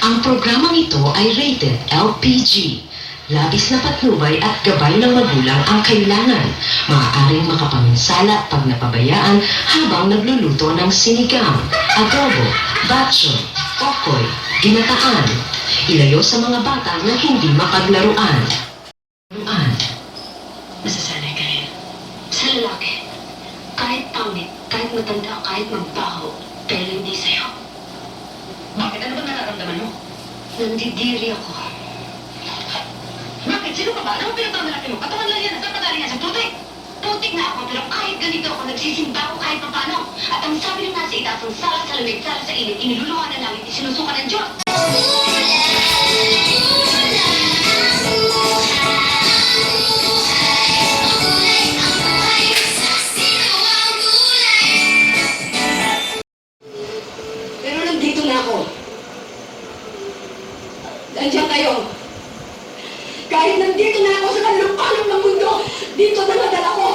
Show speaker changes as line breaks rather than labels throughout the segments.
Ang programang ito ay rated LPG. Labis na patnubay at gabay ng magulang ang kailangan. Maaaring makapaminsala pag napabayaan habang nagluluto ng sinigang, adobo, batso, okoy, ginataan. Ilayo sa mga bata na hindi mapaglaruan.
Masasanay ka rin. Sa lalaki, kahit pangit, kahit matanda, kahit magbaho, pero hindi sa'yo.
Bakit? Ano ba nararamdaman mo?
Nandidiri ako.
Bakit? Sino ka ba? Ano ba pinagtawag na natin mo? Katawan lang yan. Saan pagaling yan? Sa putik?
Putik na ako, pero kahit ganito ako, nagsisimba ako kahit paano. At ang sabi ng nasa itaas, ang sala sa lamig, sala sa init, iniluluha ng langit, isinusuka ng Diyos.
Pero nandito na ako. Nandiyan kayo. Kahit nandito na ako sa kanlupalong ng mundo, dito na nadala ko.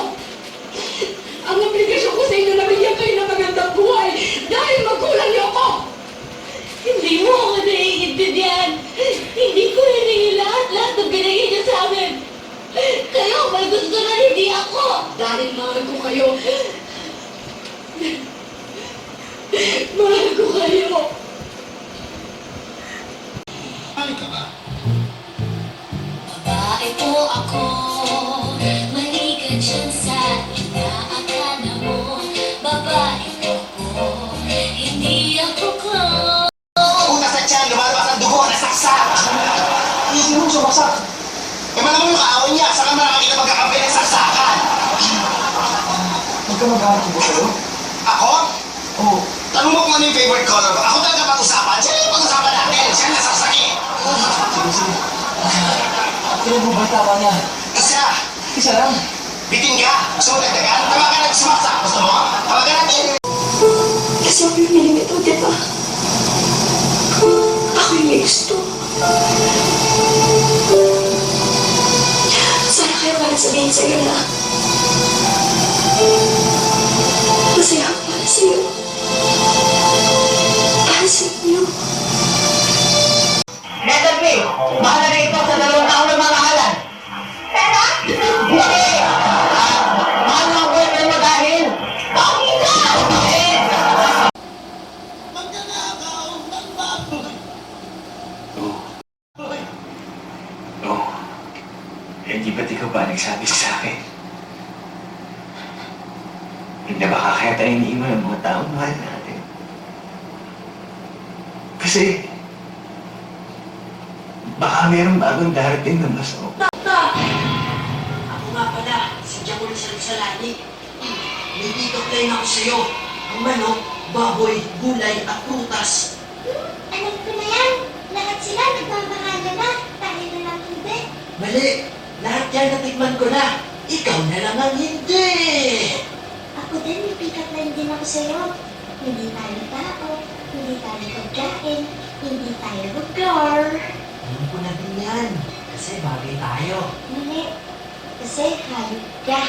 Ang obligasyon ko sa inyo na bigyan kayo ng magandang buhay dahil magulang niyo ako. Hindi mo ako naiintindihan. Hindi ko hinihingi lahat ng binigay niyo sa amin. Kayo, may gusto na hindi ako. Dahil mahal ko kayo. Mahal ko kayo.
Mahal ka ba?
Babae po ako, mali ka dyan sa inaakala mo. Babae po ako, hindi ako clone.
Una sa tiyan, lumalabas ang dugo, nasaksak! Hindi mo sumasak. Eh, malamang yung kaawin niya, saka marami kita magkakampi ng saksakan.
Magkamag-anak mo kayo?
Ako?
Oo.
Tanong mo kung ano yung favorite color ko. Ako talaga pag-usapan. Siya yung pag-usapan natin. Siya nasasakit.
Sige, sige. Ilan mo ba tama niya?
Isa,
Isa lang.
bitin ka. Gusto mo dagdagan? Tawagan natin sumaksak. Gusto mo? Tawagan natin.
Kasi ako yung nilimito, di ba? Ako yung may gusto. Sana kayo ka sabihin sa'yo na masaya ako para sa'yo. Para sa inyo.
Letter B, mahal na ito sa 2 taon na mamahalan. Pero? Hindi! Mahal mo ang boyfriend mo dahil? Bakit ka?
Magnanakaw ng baboy.
Oo. Hindi ba't ikaw ba nagsabi sa akin? Hindi ba kaya tayo iniiwan ng mga taong mahal natin? Kasi baka mayroong bagong darating na mas okay.
Ako nga pala, si Jacol Salsalani. Nandito plain ako sa'yo. Ang manok, baboy, gulay at prutas.
Alam ko na yan, lahat sila nagmamahala na, tayo na lang hindi.
Mali! Lahat yan natikman ko na. Ikaw na lang ang hindi!
Ako din, may pick-up line din ako sa'yo. Hindi tayo tao, hindi tayo pagkain, hindi tayo lugar.
Alam ko na din yan. Kasi bagay tayo.
Mali, kasi hayop ka.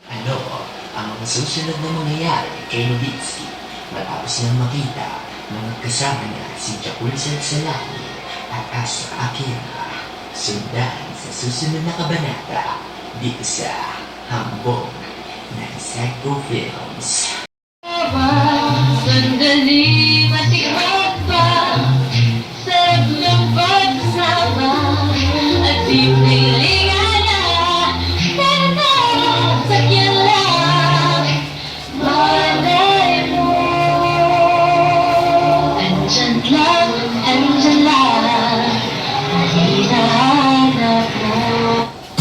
Ano ang susunod na mangyayari kay Nowitzki matapos niyang makita na magkasama niya si Jacul Salsalani at Astra Akira? Sundan sa susunod na kabanata dito sa Hambog ng Psycho Films.
Sandali matiwag pa, sarap ng pagsama at di